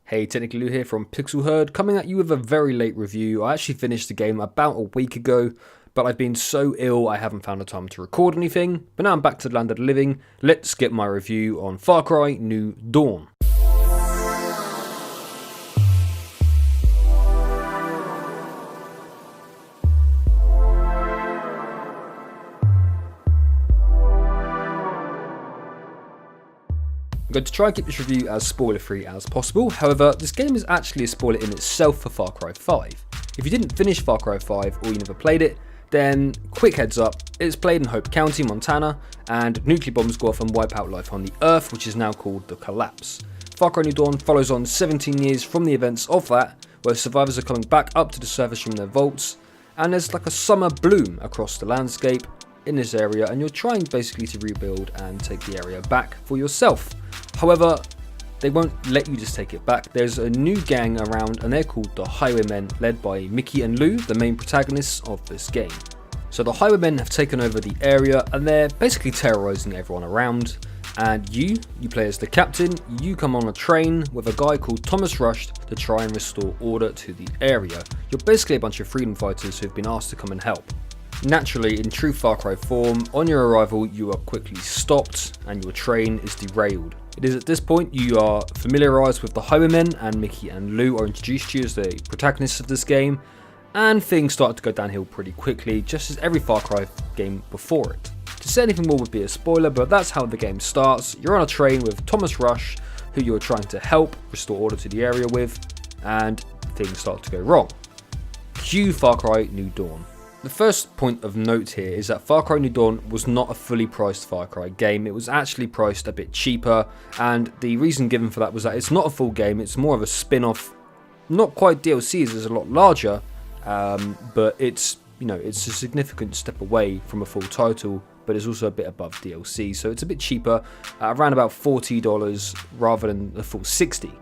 Hey, TechnicallyLew here from Pixel Herd, coming at you with a very late review. I actually finished the game about a week ago, but I've been so ill I haven't found the time to record anything. But now I'm back to the land of the living. Let's get my review on Far Cry New Dawn. I'm going to try and keep this review as spoiler free as possible. However, this game is actually a spoiler in itself for Far Cry 5. If you didn't finish Far Cry 5 or you never played it, then quick heads up, it's played in Hope County, Montana, and nuclear bombs go off and wipe out life on the Earth, which is now called the Collapse. Far Cry New Dawn follows on 17 years from the events of that, where survivors are coming back up to the surface from their vaults, and there's like a summer bloom across the landscape in this area, and you're trying basically to rebuild and take the area back for yourself. However, they won't let you just take it back. There's a new gang around, and they're called the Highwaymen, led by Mickey and Lou, the main protagonists of this game. So the Highwaymen have taken over the area, and they're basically terrorizing everyone around. And you play as the captain. You come on a train with a guy called Thomas Rush to try and restore order to the area. You're basically a bunch of freedom fighters who've been asked to come and help. Naturally, in true Far Cry form, on your arrival you are quickly stopped and your train is derailed. It is at this point you are familiarised with the Highwaymen, and Mickey and Lou are introduced to you as the protagonists of this game, and things start to go downhill pretty quickly, just as every Far Cry game before it. To say anything more would be a spoiler, but that's how the game starts. You're on a train with Thomas Rush, who you're trying to help restore order to the area with, and things start to go wrong. Cue Far Cry New Dawn. The first point of note here is that Far Cry New Dawn was not a fully priced Far Cry game. It was actually priced a bit cheaper, and the reason given for that was that it's not a full game, it's more of a spin-off, not quite DLC, as it's a lot larger, but it's a significant step away from a full title, but it's also a bit above DLC, so it's a bit cheaper, around about $40 rather than the full $60.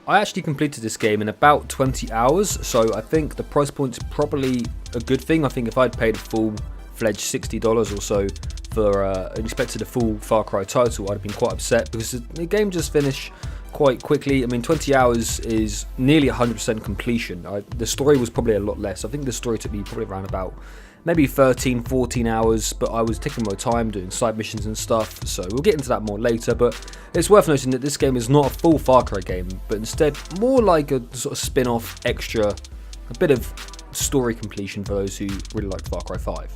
I actually completed this game in about 20 hours, so I think the price point's probably a good thing. I think if I'd paid a full-fledged $60 or so for and expected a full Far Cry title, I'd have been quite upset, because the game just finished quite quickly. I mean, 20 hours is nearly 100% completion. The story was probably a lot less. I think the story took me probably around about maybe 13, 14 hours, but I was taking my time doing side missions and stuff, so we'll get into that more later. But it's worth noting that this game is not a full Far Cry game, but instead more like a sort of spin-off, extra, a bit of story completion for those who really liked Far Cry 5.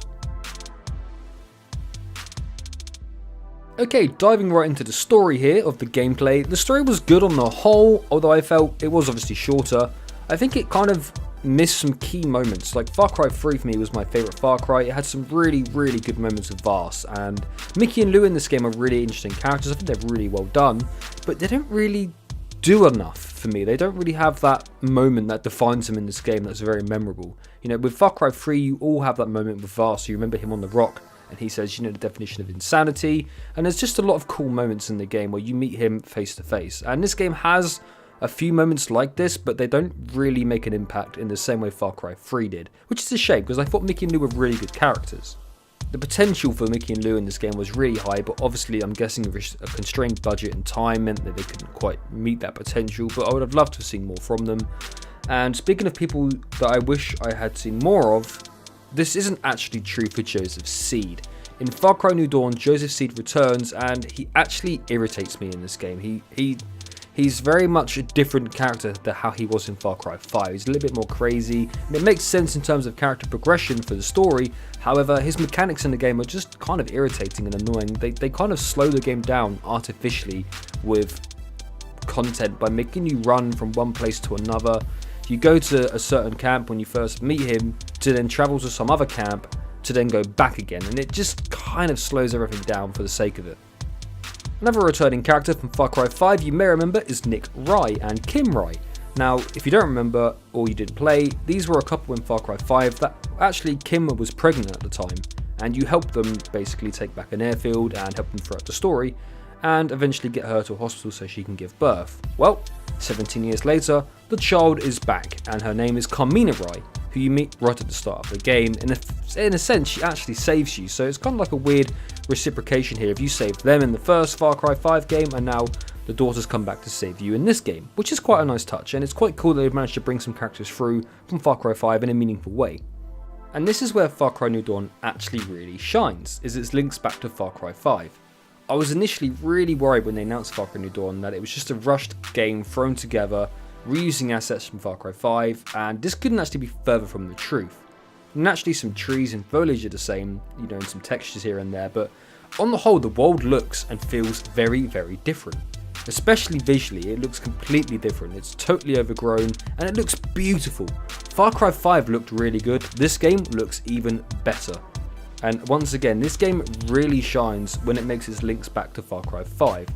Okay, diving right into the story here of the gameplay. The story was good on the whole, although I felt it was obviously shorter. I think it kind of missed some key moments. Like Far Cry 3 for me was my favourite Far Cry. It had some really good moments of Vars, and Mickey and Lou in this game are really interesting characters. I think they're really well done, but they don't really do enough for me. They don't really have that moment that defines them in this game that's very memorable. You know, with Far Cry 3 you all have that moment with Vars. You remember him on the rock and he says, you know, the definition of insanity, and there's just a lot of cool moments in the game where you meet him face to face, and this game has a few moments like this, but they don't really make an impact in the same way Far Cry 3 did, which is a shame, because I thought Mickey and Lou were really good characters. The potential for Mickey and Lou in this game was really high, but obviously I'm guessing a constrained budget and time meant that they couldn't quite meet that potential, but I would have loved to have seen more from them. And speaking of people that I wish I had seen more of, this isn't actually true for Joseph Seed. In Far Cry New Dawn, Joseph Seed returns, and he actually irritates me in this game. He's very much a different character than how he was in Far Cry 5. He's a little bit more crazy, and it makes sense in terms of character progression for the story. However, his mechanics in the game are just kind of irritating and annoying. They kind of slow the game down artificially with content by making you run from one place to another. You go to a certain camp when you first meet him, to then travel to some other camp, to then go back again, and it just kind of slows everything down for the sake of it. Another returning character from Far Cry 5 you may remember is Nick Rye and Kim Rye. Now, if you don't remember or you didn't play, these were a couple in Far Cry 5 that actually Kim was pregnant at the time, and you helped them basically take back an airfield and help them throughout the story, and eventually get her to a hospital so she can give birth. Well, 17 years later, the child is back, and her name is Carmina Rye, who you meet right at the start of the game. In a sense, she actually saves you, so it's kind of like a weird reciprocation here. If you saved them in the first Far Cry 5 game, and now the daughters come back to save you in this game, which is quite a nice touch, and it's quite cool that they've managed to bring some characters through from Far Cry 5 in a meaningful way. And this is where Far Cry New Dawn actually really shines, is its links back to Far Cry 5. I was initially really worried when they announced Far Cry New Dawn that it was just a rushed game thrown together, reusing assets from Far Cry 5, and this couldn't actually be further from the truth. Naturally, some trees and foliage are the same, and some textures here and there, but on the whole the world looks and feels very, very different. Especially visually, it looks completely different. It's totally overgrown and it looks beautiful. Far Cry 5 looked really good, this game looks even better. And once again, this game really shines when it makes its links back to Far Cry 5.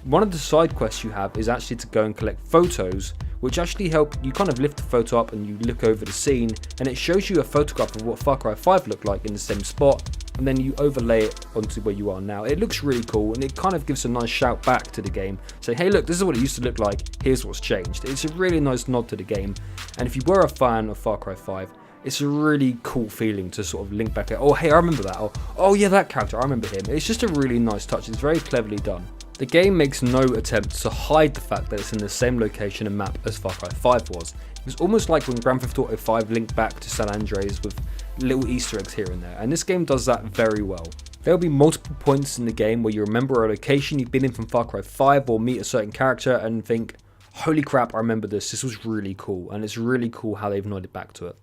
One of the side quests you have is actually to go and collect photos, which actually help you kind of lift the photo up and you look over the scene and it shows you a photograph of what Far Cry 5 looked like in the same spot, and then you overlay it onto where you are now. It looks really cool and it kind of gives a nice shout back to the game, saying, hey look, this is what it used to look like, here's what's changed. It's a really nice nod to the game, and if you were a fan of Far Cry 5, it's a really cool feeling to sort of link back at, oh hey, I remember that, or oh yeah, that character, I remember him. It's just a really nice touch, it's very cleverly done. The game makes no attempt to hide the fact that it's in the same location and map as Far Cry 5 was. It was almost like when Grand Theft Auto 5 linked back to San Andreas with little Easter eggs here and there, and this game does that very well. There will be multiple points in the game where you remember a location you've been in from Far Cry 5 or meet a certain character and think, holy crap, I remember this was really cool, and it's really cool how they've nodded back to it.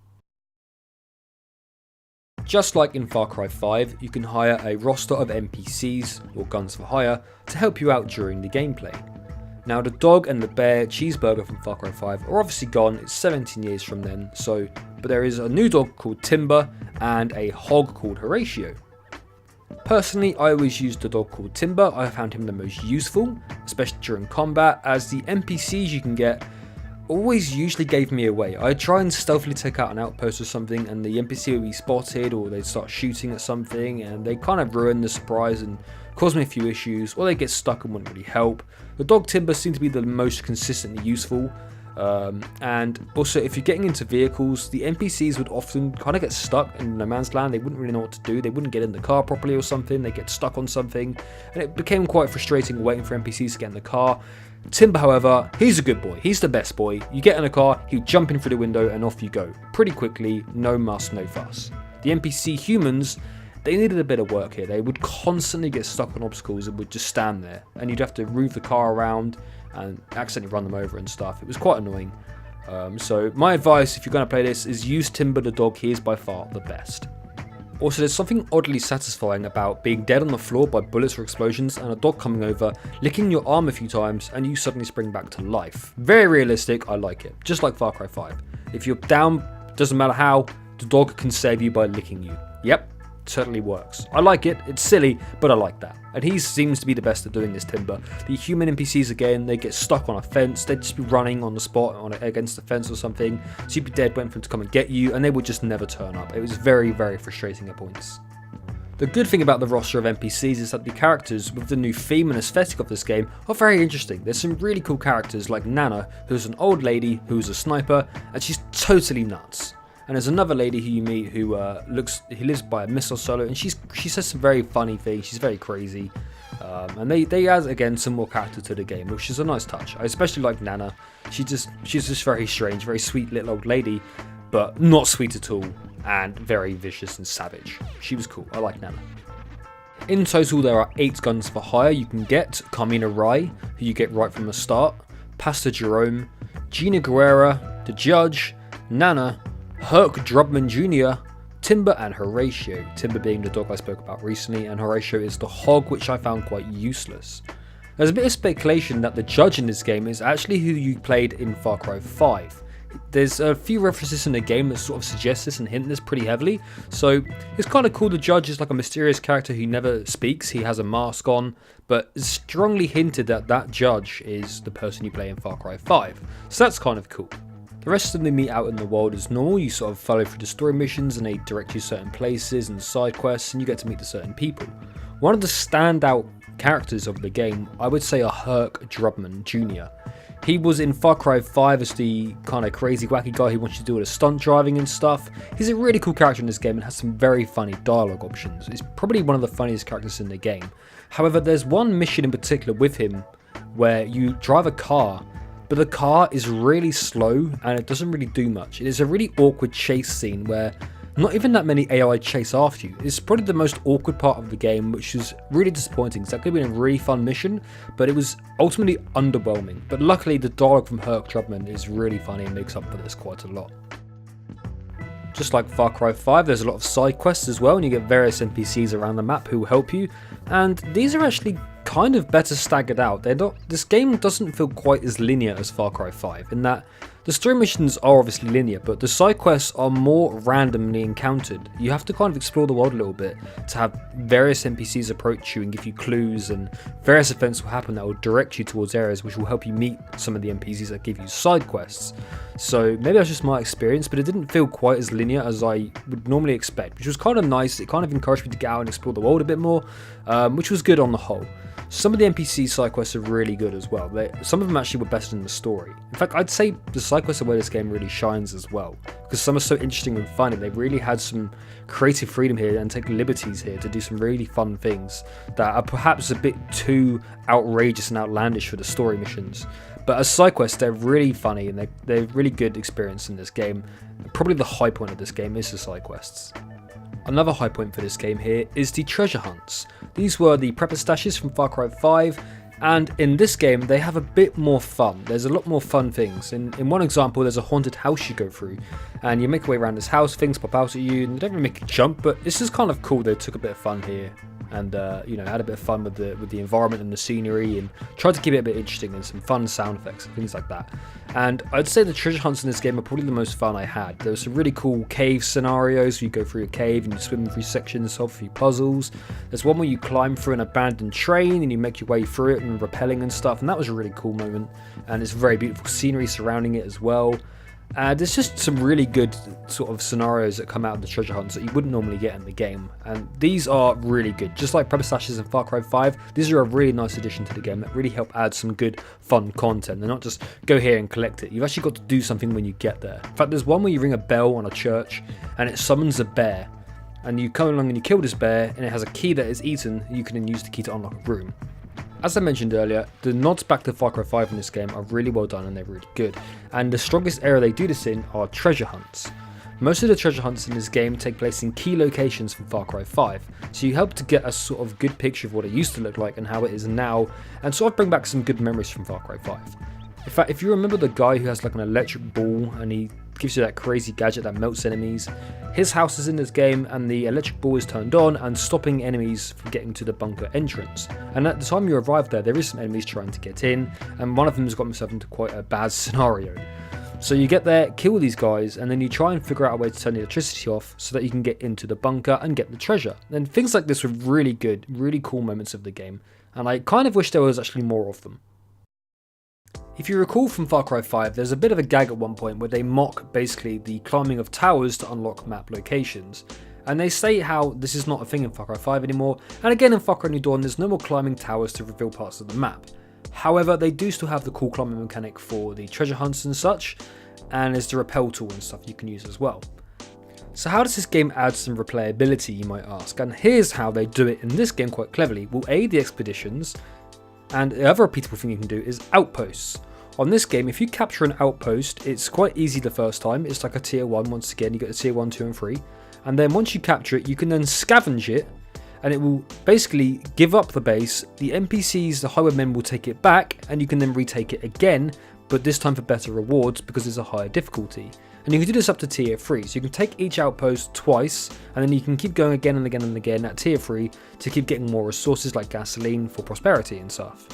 Just like in Far Cry 5, you can hire a roster of NPCs, or guns for hire, to help you out during the gameplay. Now the dog and the bear cheeseburger from Far Cry 5 are obviously gone, it's 17 years from then, but there is a new dog called Timber and a hog called Horatio. Personally, I always used the dog called Timber. I found him the most useful, especially during combat, as the NPCs you can get always usually gave me away. I'd try and stealthily take out an outpost or something and the NPC would be spotted, or they'd start shooting at something and they kind of ruin the surprise and cause me a few issues, or they get stuck and wouldn't really help. The dog Timber seemed to be the most consistently useful, and also if you're getting into vehicles, the NPCs would often kind of get stuck in no man's land. They wouldn't really know what to do, they wouldn't get in the car properly or something, they get stuck on something, and it became quite frustrating waiting for NPCs to get in the car. Timber, however, he's a good boy, he's the best boy. You get in a car, he'll jump in through the window and off you go. Pretty quickly, no muss, no fuss. The NPC humans, they needed a bit of work here. They would constantly get stuck on obstacles and would just stand there, and you'd have to move the car around and accidentally run them over and stuff. It was quite annoying. So my advice, if you're going to play this, is use Timber the dog. He is by far the best. Also, there's something oddly satisfying about being dead on the floor by bullets or explosions and a dog coming over, licking your arm a few times, and you suddenly spring back to life. Very realistic, I like it. Just like Far Cry 5. If you're down, doesn't matter how, the dog can save you by licking you. Yep, totally works. I like it, it's silly, but I like that. And he seems to be the best at doing this, Timber. The human NPCs, again, they get stuck on a fence, they'd just be running on the spot against the fence or something, so you'd be dead waiting for them to come and get you, and they would just never turn up. It was very, very frustrating at points. The good thing about the roster of NPCs is that the characters with the new theme and aesthetic of this game are very interesting. There's some really cool characters like Nana, who's an old lady who's a sniper, and she's totally nuts. And there's another lady who you meet who lives by a missile silo, and she says some very funny things. She's very crazy, and they add again some more character to the game, which is a nice touch. I especially like Nana. She's just very strange, very sweet little old lady, but not sweet at all, and very vicious and savage. She was cool. I like Nana. In total, there are 8 guns for hire you can get. Carmina Rai, who you get right from the start, Pastor Jerome, Gina Guerra, the Judge, Nana, Herc Drubman Jr., Timber and Horatio. Timber being the dog I spoke about recently, and Horatio is the hog, which I found quite useless. There's a bit of speculation that the Judge in this game is actually who you played in Far Cry 5. There's a few references in the game that sort of suggest this and hint this pretty heavily, so it's kind of cool. The Judge is like a mysterious character who never speaks, he has a mask on, but it's strongly hinted that that Judge is the person you play in Far Cry 5, so that's kind of cool. The rest of them meet out in the world as normal. You sort of follow through the story missions and they direct you to certain places and side quests, and you get to meet the certain people. One of the standout characters of the game, I would say, are Herc Drubman Jr. He was in Far Cry 5 as the kind of crazy wacky guy who wants you to do all the stunt driving and stuff. He's a really cool character in this game and has some very funny dialogue options. He's probably one of the funniest characters in the game. However, there's one mission in particular with him where you drive a car, but the car is really slow and it doesn't really do much. It is a really awkward chase scene where not even that many AI chase after you. It's probably the most awkward part of the game, which is really disappointing because that could have been a really fun mission, but it was ultimately underwhelming. But luckily the dialogue from Herc Trubman is really funny and makes up for this quite a lot. Just like Far Cry 5, there's a lot of side quests as well, and you get various NPCs around the map who will help you, and these are actually kind of better staggered out. This game doesn't feel quite as linear as Far Cry 5, in that the story missions are obviously linear, but the side quests are more randomly encountered. You have to kind of explore the world a little bit to have various NPCs approach you and give you clues, and various events will happen that will direct you towards areas which will help you meet some of the NPCs that give you side quests. So maybe that's just my experience, but it didn't feel quite as linear as I would normally expect, which was kind of nice. It kind of encouraged me to get out and explore the world a bit more, which was good on the whole. Some of the NPC side quests are really good as well. Some of them actually were better than the story. In fact, I'd say the side quests are where this game really shines as well, because some are so interesting and funny. They really had some creative freedom here and take liberties here to do some really fun things that are perhaps a bit too outrageous and outlandish for the story missions. But as side quests, they're really funny and they're really good experience in this game. Probably the high point of this game is the side quests. Another high point for this game here is the treasure hunts. These were the prepper stashes from Far Cry 5, and in this game they have a bit more fun. There's a lot more fun things. In one example, there's a haunted house you go through, and you make your way around this house, things pop out at you, and they don't really make you jump, but this is kind of cool. They took a bit of fun here, and had a bit of fun with the environment and the scenery, and tried to keep it a bit interesting and some fun sound effects and things like that. And I'd say the treasure hunts in this game are probably the most fun I had. There were some really cool cave scenarios where you go through a cave and you swim through sections, solve a few puzzles. There's one where you climb through an abandoned train and you make your way through it and rappelling and stuff, and that was a really cool moment, and it's very beautiful scenery surrounding it as well. There's just some really good sort of scenarios that come out of the treasure hunts that you wouldn't normally get in the game, and these are really good. Just like prepper stashes in Far Cry 5, these are a really nice addition to the game that really help add some good fun content. They're not just go here and collect it. You've actually got to do something when you get there. In fact, there's one where you ring a bell on a church and it summons a bear, and you come along and you kill this bear, and it has a key that is eaten. You can then use the key to unlock a room. As I mentioned earlier, the nods back to Far Cry 5 in this game are really well done and they're really good, and the strongest area they do this in are treasure hunts. Most of the treasure hunts in this game take place in key locations from Far Cry 5, so you help to get a sort of good picture of what it used to look like and how it is now, and sort of bring back some good memories from Far Cry 5. In fact, if you remember the guy who has like an electric ball and he gives you that crazy gadget that melts enemies, his house is in this game and the electric ball is turned on and stopping enemies from getting to the bunker entrance. And at the time you arrive there is some enemies trying to get in, and one of them has got himself into quite a bad scenario. So you get there, kill these guys, and then you try and figure out a way to turn the electricity off so that you can get into the bunker and get the treasure. And things like this were really good, really cool moments of the game, and I kind of wish there was actually more of them. If you recall from Far Cry 5, there's a bit of a gag at one point where they mock basically the climbing of towers to unlock map locations. And they say how this is not a thing in Far Cry 5 anymore, and again in Far Cry New Dawn there's no more climbing towers to reveal parts of the map. However, they do still have the cool climbing mechanic for the treasure hunts and such, and there's the rappel tool and stuff you can use as well. So how does this game add some replayability, you might ask? And here's how they do it in this game quite cleverly. We'll aid the expeditions, and the other repeatable thing you can do is outposts. On this game, if you capture an outpost, it's quite easy the first time. It's like a tier 1 once again, you get the tier 1, 2 and 3. And then once you capture it, you can then scavenge it, and it will basically give up the base. The NPCs, the highwaymen, will take it back, and you can then retake it again, but this time for better rewards because it's a higher difficulty. And you can do this up to tier 3, so you can take each outpost twice, and then you can keep going again and again and again at tier 3 to keep getting more resources like gasoline for prosperity and stuff.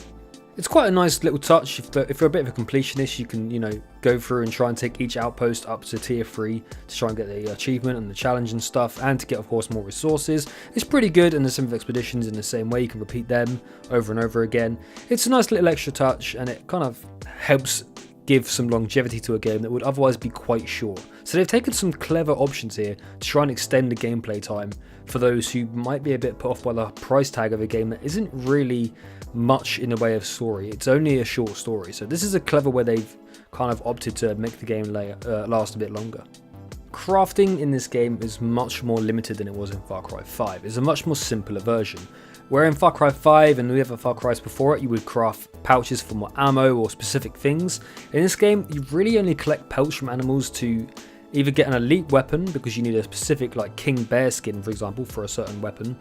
It's quite a nice little touch. If you're a bit of a completionist, you can, go through and try and take each outpost up to tier 3 to try and get the achievement and the challenge and stuff, and to get, of course, more resources. It's pretty good, and there's some expeditions in the same way. You can repeat them over and over again. It's a nice little extra touch, and it kind of helps give some longevity to a game that would otherwise be quite short. So they've taken some clever options here to try and extend the gameplay time for those who might be a bit put off by the price tag of a game that isn't really much in the way of story. It's only a short story, so this is a clever way they've kind of opted to make the game last a bit longer. Crafting in this game is much more limited than it was in Far Cry 5. It's a much more simpler version. Where in Far Cry 5 and the other Far Cry's before it, you would craft pouches for more ammo or specific things. In this game, you really only collect pelts from animals to either get an elite weapon because you need a specific like king bear skin, for example, for a certain weapon,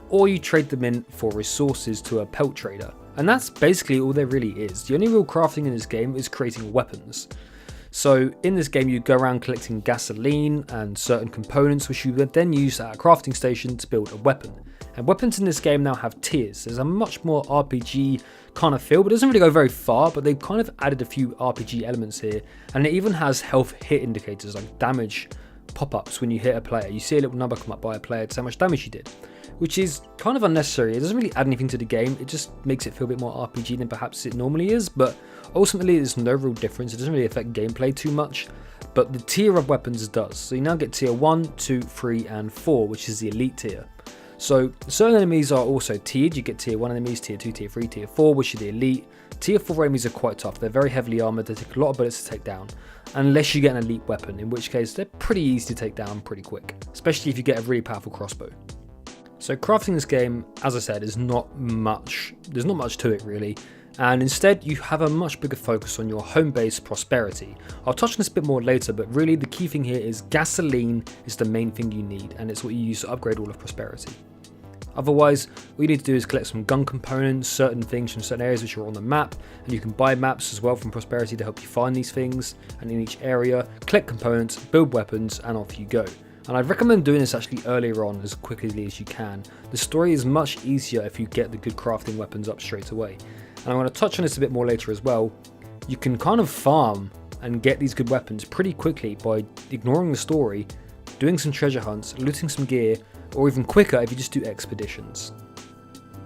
or you trade them in for resources to a pelt trader. And that's basically all there really is. The only real crafting in this game is creating weapons. So in this game you go around collecting gasoline and certain components which you would then use at a crafting station to build a weapon. And weapons in this game now have tiers. There's a much more RPG kind of feel, but it doesn't really go very far, but they've kind of added a few RPG elements here. And it even has health hit indicators like damage pop-ups when you hit a player. You see a little number come up by a player to how much damage you did, which is kind of unnecessary. It doesn't really add anything to the game. It just makes it feel a bit more RPG than perhaps it normally is, but ultimately there's no real difference. It doesn't really affect gameplay too much, but the tier of weapons does. So you now get tier 1, 2, 3 and 4, which is the elite tier. So certain enemies are also tiered. You get tier 1 enemies, tier 2, tier 3, tier 4, which are the elite. Tier 4 enemies are quite tough. They're very heavily armoured. They take a lot of bullets to take down, unless you get an elite weapon, in which case they're pretty easy to take down pretty quick, especially if you get a really powerful crossbow. So crafting this game, as I said, is not much. There's not much to it really. And instead you have a much bigger focus on your home base prosperity. I'll touch on this a bit more later, but really the key thing here is gasoline is the main thing you need, and it's what you use to upgrade all of prosperity. Otherwise, what you need to do is collect some gun components, certain things from certain areas which are on the map, and you can buy maps as well from prosperity to help you find these things, and in each area, collect components, build weapons, and off you go. And I'd recommend doing this actually earlier on as quickly as you can. The story is much easier if you get the good crafting weapons up straight away. And I'm going to touch on this a bit more later as well. You can kind of farm and get these good weapons pretty quickly by ignoring the story, doing some treasure hunts, looting some gear, or even quicker if you just do expeditions.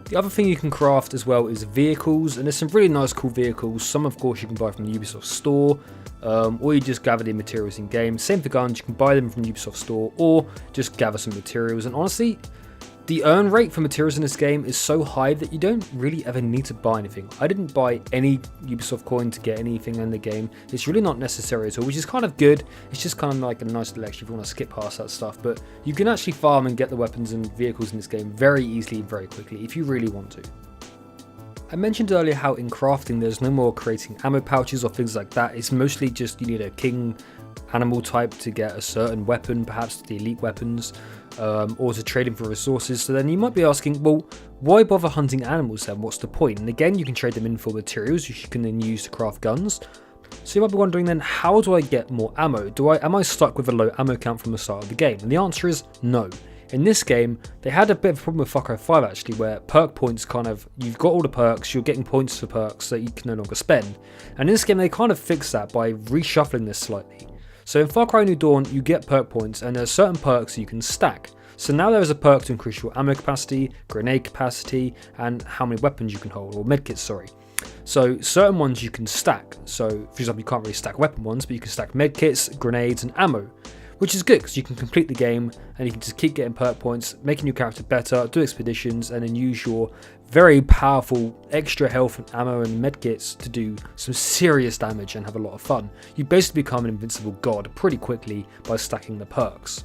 The other thing you can craft as well is vehicles, and there's some really nice cool vehicles. Some of course you can buy from the Ubisoft store, or you just gather the materials in game. Same for guns, you can buy them from the Ubisoft store or just gather some materials. And honestly, the earn rate for materials in this game is so high that you don't really ever need to buy anything. I didn't buy any Ubisoft coin to get anything in the game. It's really not necessary at all, which is kind of good. It's just kind of like a nice little extra if you want to skip past that stuff. But you can actually farm and get the weapons and vehicles in this game very easily and very quickly if you really want to. I mentioned earlier how in crafting there's no more creating ammo pouches or things like that. It's mostly just you need a king animal type to get a certain weapon, perhaps the elite weapons, or to trade in for resources. So then you might be asking, well, why bother hunting animals then? What's the point? And again, you can trade them in for materials which you can then use to craft guns. So you might be wondering then, how do I get more ammo? Am I stuck with a low ammo count from the start of the game? And the answer is no. In this game, they had a bit of a problem with Far Cry 5 actually, where perk points you've got all the perks, you're getting points for perks that you can no longer spend. And in this game, they kind of fixed that by reshuffling this slightly. So in Far Cry New Dawn, you get perk points, and there are certain perks you can stack. So now there is a perk to increase your ammo capacity, grenade capacity, and how many weapons you can hold, or medkits, sorry. So certain ones you can stack. So for example, you can't really stack weapon ones, but you can stack medkits, grenades, and ammo, which is good because you can complete the game and you can just keep getting perk points, making your character better, do expeditions, and then use your very powerful extra health and ammo and medkits to do some serious damage and have a lot of fun. You basically become an invincible god pretty quickly by stacking the perks.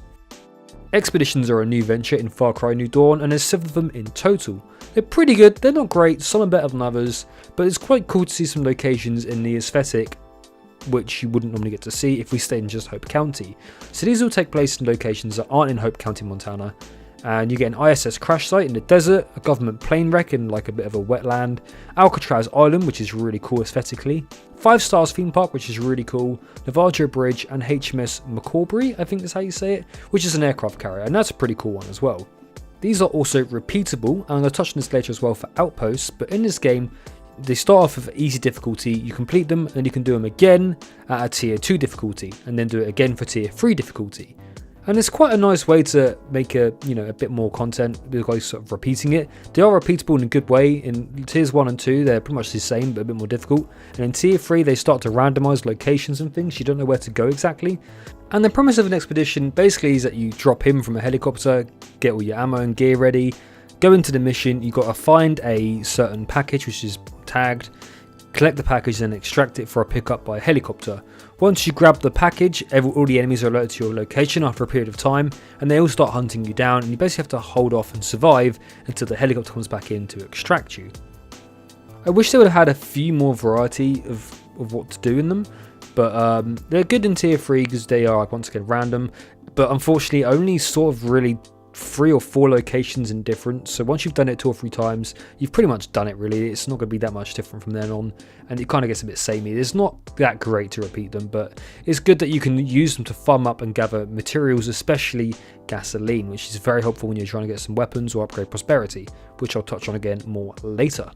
Expeditions are a new venture in Far Cry New Dawn, and there's 7 of them in total. They're pretty good, they're not great, some are better than others, but it's quite cool to see some locations in the aesthetic which you wouldn't normally get to see if we stayed in just Hope County. So these all take place in locations that aren't in Hope County, Montana, and you get an ISS crash site in the desert, a government plane wreck in like a bit of a wetland, Alcatraz Island, which is really cool aesthetically, 5 Stars theme park, which is really cool, Navajo Bridge, and HMS McCaubrey, I think is how you say it, which is an aircraft carrier, and that's a pretty cool one as well. These are also repeatable, and I'm going to touch on this later as well for outposts, but in this game, they start off with easy difficulty, you complete them, and you can do them again at a tier 2 difficulty, and then do it again for tier 3 difficulty. And it's quite a nice way to make a bit more content by sort of repeating it. They are repeatable in a good way. In tiers 1 and 2, they're pretty much the same, but a bit more difficult. And in tier 3, they start to randomize locations and things. You don't know where to go exactly. And the premise of an expedition basically is that you drop in from a helicopter, get all your ammo and gear ready, go into the mission. You've got to find a certain package which is tagged, collect the package and extract it for a pickup by a helicopter. Once you grab the package, all the enemies are alerted to your location after a period of time, and they all start hunting you down, and you basically have to hold off and survive until the helicopter comes back in to extract you. I wish they would have had a few more variety of what to do in them, but they're good in tier 3 because they are, once again, random, but unfortunately only sort of really 3 or 4 locations in different. So once you've done it 2 or 3 times, you've pretty much done it really. It's not going to be that much different from then on, and it kind of gets a bit samey. It's not that great to repeat them, but it's good that you can use them to farm up and gather materials, especially gasoline, which is very helpful when you're trying to get some weapons or upgrade prosperity, which I'll touch on again more later.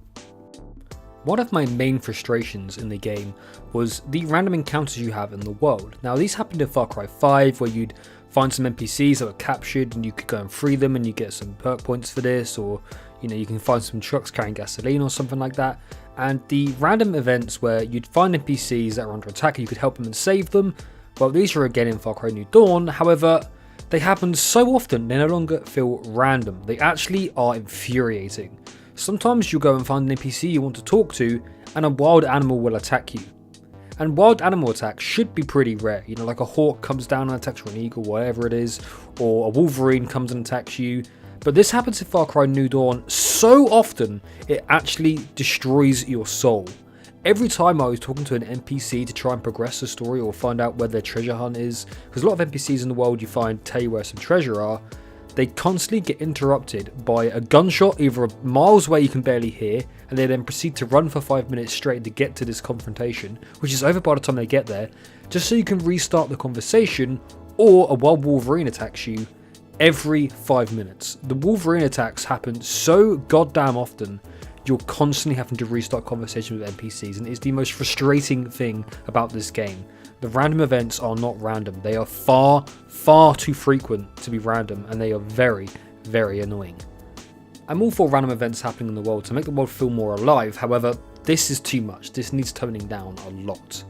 One of my main frustrations in the game was the random encounters you have in the world. Now, these happened in Far Cry 5, where you'd find some NPCs that were captured and you could go and free them and you get some perk points for this, or you can find some trucks carrying gasoline or something like that. And the random events where you'd find NPCs that were under attack and you could help them and save them, well, these are again in Far Cry New Dawn. However, they happen so often they no longer feel random. They actually are infuriating. Sometimes you'll go and find an NPC you want to talk to and a wild animal will attack you. And wild animal attacks should be pretty rare, like a hawk comes down and attacks you, or an eagle, whatever it is, or a wolverine comes and attacks you. But this happens in Far Cry New Dawn so often, it actually destroys your soul. Every time I was talking to an NPC to try and progress the story or find out where their treasure hunt is, because a lot of NPCs in the world you find tell you where some treasure are, they constantly get interrupted by a gunshot either miles away you can barely hear, and they then proceed to run for 5 minutes straight to get to this confrontation, which is over by the time they get there, just so you can restart the conversation, or a wild wolverine attacks you every 5 minutes. The wolverine attacks happen so goddamn often, you're constantly having to restart conversations with NPCs, and it's the most frustrating thing about this game. The random events are not random. They are far, far too frequent to be random, and they are very, very annoying. I'm all for random events happening in the world to make the world feel more alive. However, this is too much. This needs toning down a lot.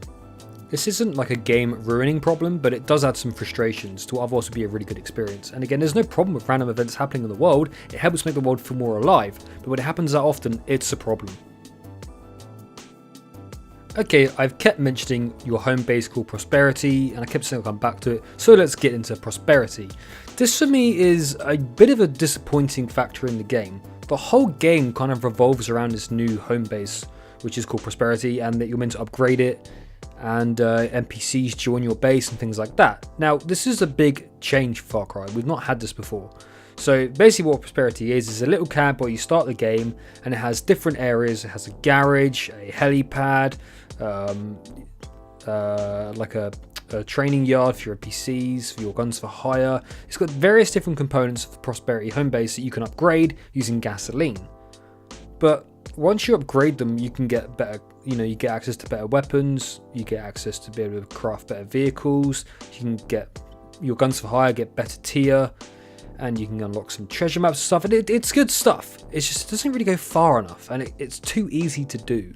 This isn't like a game ruining problem, but it does add some frustrations to what otherwise would be a really good experience. And again, there's no problem with random events happening in the world. It helps make the world feel more alive, but when it happens that often, it's a problem. Okay, I've kept mentioning your home base called Prosperity, and I kept saying I'll come back to it, so let's get into Prosperity. This for me is a bit of a disappointing factor in the game. The whole game kind of revolves around this new home base, which is called Prosperity, and that you're meant to upgrade it, and NPCs join your base and things like that. Now, this is a big change for Far Cry. We've not had this before. So basically what Prosperity is a little camp where you start the game, and it has different areas. It has a garage, a helipad, like a training yard for your NPCs, for your guns for hire. It's got various different components of the Prosperity home base that you can upgrade using gasoline. But once you upgrade them, you can get better, you get access to better weapons, you get access to be able to craft better vehicles, you can get your guns for hire, get better tier, and you can unlock some treasure maps and stuff, and it's good stuff. It's just, it doesn't really go far enough, and it's too easy to do.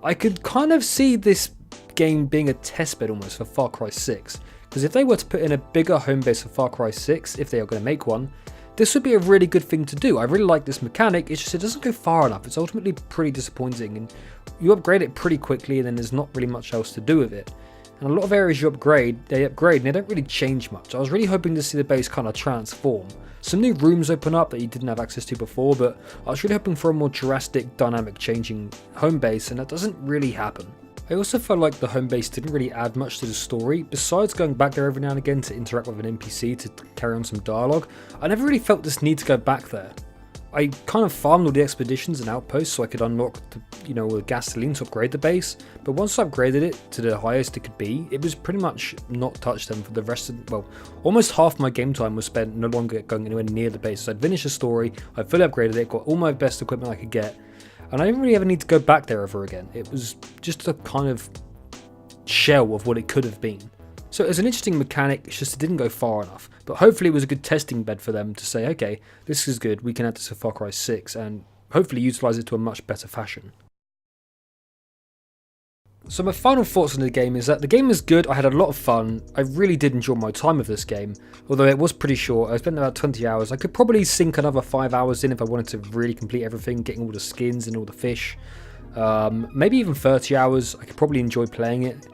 I could kind of see this game being a testbed almost for Far Cry 6, because if they were to put in a bigger home base for Far Cry 6, if they are going to make one, this would be a really good thing to do. I really like this mechanic, it's just it doesn't go far enough. It's ultimately pretty disappointing, and you upgrade it pretty quickly and then there's not really much else to do with it. And a lot of areas you upgrade, they upgrade and they don't really change much. I was really hoping to see the base kind of transform. Some new rooms open up that you didn't have access to before, but I was really hoping for a more drastic, dynamic changing home base, and that doesn't really happen. I also felt like the home base didn't really add much to the story, besides going back there every now and again to interact with an NPC to carry on some dialogue. I never really felt this need to go back there. I kind of farmed all the expeditions and outposts so I could unlock the, gasoline to upgrade the base, but once I upgraded it to the highest it could be, it was pretty much not touched them for the rest of, almost half my game time was spent no longer going anywhere near the base. So I'd finished the story, I fully upgraded it, got all my best equipment I could get, and I didn't really ever need to go back there ever again. It was just a kind of shell of what it could have been. So it was an interesting mechanic, it's just it didn't go far enough. But hopefully it was a good testing bed for them to say, okay, this is good, we can add this to Far Cry 6 and hopefully utilise it to a much better fashion. So my final thoughts on the game is that the game is good, I had a lot of fun, I really did enjoy my time with this game, although it was pretty short. I spent about 20 hours, I could probably sink another 5 hours in if I wanted to really complete everything, getting all the skins and all the fish. maybe even 30 hours. I could probably enjoy playing it.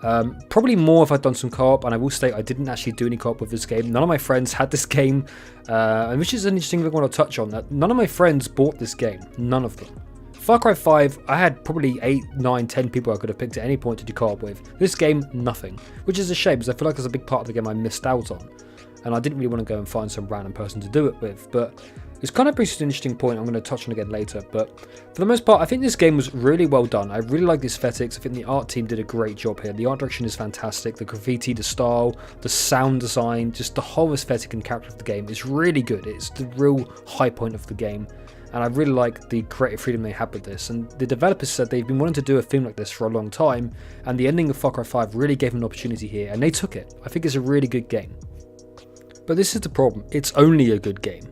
Probably more if I'd done some co-op, and I will state I didn't actually do any co-op with this game. None of my friends had this game, and which is an interesting thing I want to touch on, that none of my friends bought this game. None of them. Far Cry 5, I had probably 8, 9, 10 people I could have picked at any point to do co-op with. This game, nothing. Which is a shame, because I feel like there's a big part of the game I missed out on. And I didn't really want to go and find some random person to do it with. But it's kind of brings us to an interesting point I'm going to touch on again later. But for the most part, I think this game was really well done. I really like the aesthetics. I think the art team did a great job here. The art direction is fantastic. The graffiti, the style, the sound design, just the whole aesthetic and character of the game is really good. It's the real high point of the game. And I really like the creative freedom they had with this. And the developers said they've been wanting to do a theme like this for a long time, and the ending of Far Cry 5 really gave them an opportunity here, and they took it. I think it's a really good game. But this is the problem. It's only a good game.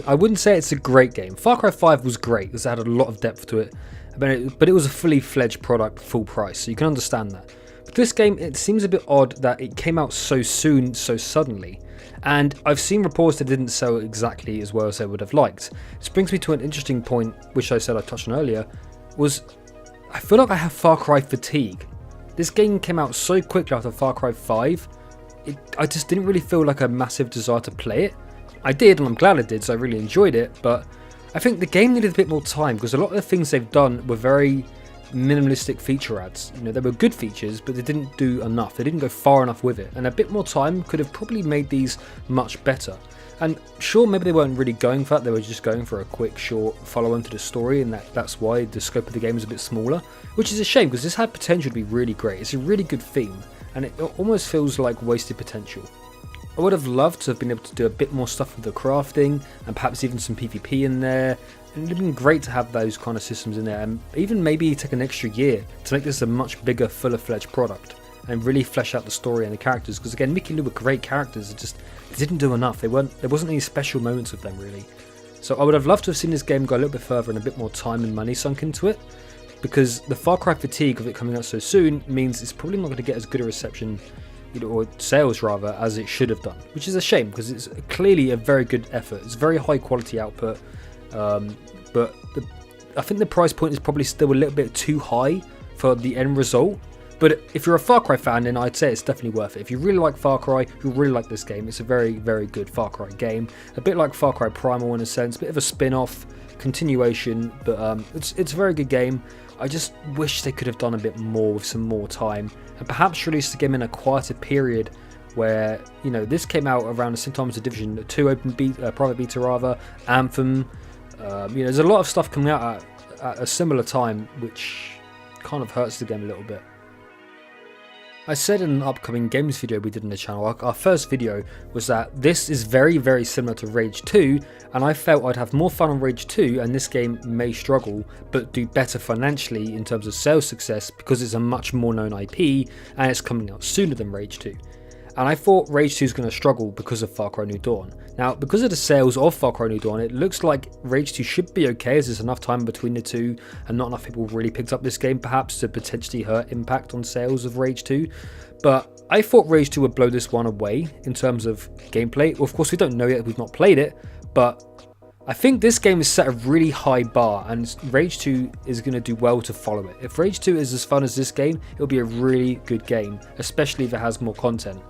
I wouldn't say it's a great game. Far Cry 5 was great because it had a lot of depth to it, but it was a fully fledged product, full price, so you can understand that. But this game, it seems a bit odd that it came out so soon, so suddenly. And I've seen reports that didn't sell exactly as well as I would have liked. This brings me to an interesting point, which I said I touched on earlier, was I feel like I have Far Cry fatigue. This game came out so quickly after Far Cry 5, I just didn't really feel like a massive desire to play it. I did, and I'm glad I did, so I really enjoyed it, but I think the game needed a bit more time, because a lot of the things they've done were very minimalistic feature adds. You know, they were good features, but they didn't do enough. They didn't go far enough with it, and a bit more time could have probably made these much better. And sure, maybe they weren't really going for that, they were just going for a quick, short follow-on to the story, and that's why the scope of the game is a bit smaller, which is a shame, because this had potential to be really great. It's a really good theme, and it almost feels like wasted potential. I would have loved to have been able to do a bit more stuff with the crafting, and perhaps even some PvP in there. And it would have been great to have those kind of systems in there, and even maybe take an extra year to make this a much bigger, fuller-fledged product, and really flesh out the story and the characters. Because again, Mickey and Lou were great characters, it didn't do enough. There wasn't any special moments with them really. So I would have loved to have seen this game go a little bit further and a bit more time and money sunk into it, because the Far Cry fatigue of it coming out so soon means it's probably not going to get as good a reception, or sales rather, as it should have done, which is a shame, because it's clearly a very good effort. It's very high quality output, but I think the price point is probably still a little bit too high for the end result. But if you're a Far Cry fan, then I'd say it's definitely worth it. If you really like Far Cry, you'll really like this game. It's a very, very good Far Cry game. A bit like Far Cry Primal in a sense, a bit of a spin-off, continuation, but it's a very good game. I just wish they could have done a bit more with some more time, and perhaps release the game in a quieter period where, you know, this came out around the same time as the Division 2 private beta rather, Anthem. You know, there's a lot of stuff coming out at a similar time, which kind of hurts the game a little bit. I said in an upcoming games video we did on the channel, our first video, was that this is very, very similar to Rage 2, and I felt I'd have more fun on Rage 2, and this game may struggle, but do better financially in terms of sales success, because it's a much more known IP, and it's coming out sooner than Rage 2. And I thought Rage 2 is going to struggle because of Far Cry New Dawn. Now, because of the sales of Far Cry New Dawn, it looks like Rage 2 should be okay, as there's enough time between the two, and not enough people really picked up this game, perhaps, to potentially hurt impact on sales of Rage 2. But I thought Rage 2 would blow this one away in terms of gameplay. Well, of course, we don't know yet, we've not played it, but I think this game is set a really high bar, and Rage 2 is going to do well to follow it. If Rage 2 is as fun as this game, it'll be a really good game, especially if it has more content.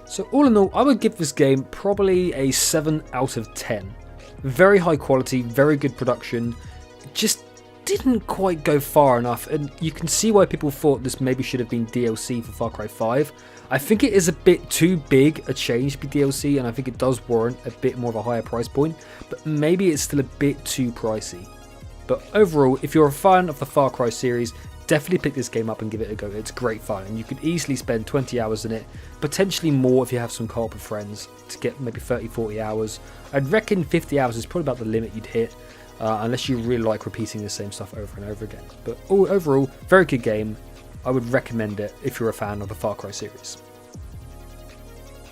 So all in all, I would give this game probably a 7 out of 10. Very high quality, very good production, just didn't quite go far enough, and you can see why people thought this maybe should have been DLC for Far Cry 5. I think it is a bit too big a change to be DLC, and I think it does warrant a bit more of a higher price point, but maybe it's still a bit too pricey. But overall, if you're a fan of the Far Cry series, definitely pick this game up and give it a go. It's great fun, and you could easily spend 20 hours in it, potentially more if you have some co-op with friends, to get maybe 30-40 hours. I'd reckon 50 hours is probably about the limit you'd hit, unless you really like repeating the same stuff over and over again. But overall, very good game. I would recommend it if you're a fan of the Far Cry series.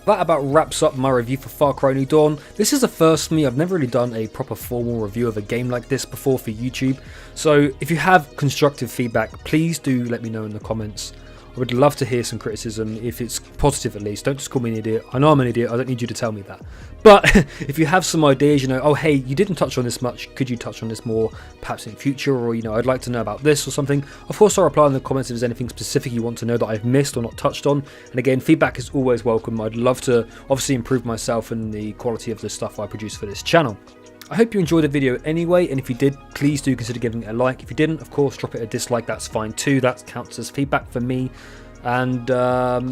That about wraps up my review for Far Cry New Dawn. This is a first for me. I've never really done a proper formal review of a game like this before for YouTube. So if you have constructive feedback, please do let me know in the comments. I would love to hear some criticism, if it's positive at least. Don't just call me an idiot. I know I'm an idiot, I don't need you to tell me that. But if you have some ideas, you know, oh hey, you didn't touch on this much, could you touch on this more perhaps in future, or you know, I'd like to know about this or something. Of course I'll reply in the comments if there's anything specific you want to know that I've missed or not touched on. And again, feedback is always welcome. I'd love to obviously improve myself and the quality of the stuff I produce for this channel. I hope you enjoyed the video anyway, and if you did, please do consider giving it a like. If you didn't, of course, drop it a dislike, that's fine too. That counts as feedback for me, and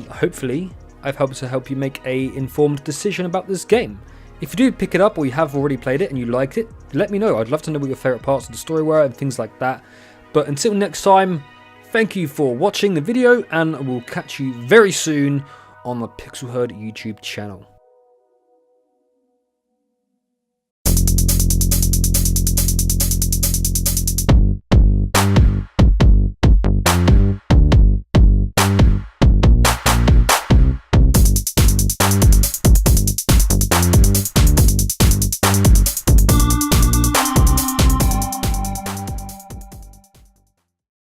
hopefully I've helped to help you make a informed decision about this game. If you do pick it up or you have already played it and you liked it, let me know. I'd love to know what your favourite parts of the story were and things like that. But until next time, thank you for watching the video, and we'll catch you very soon on the Pixel Herd YouTube channel.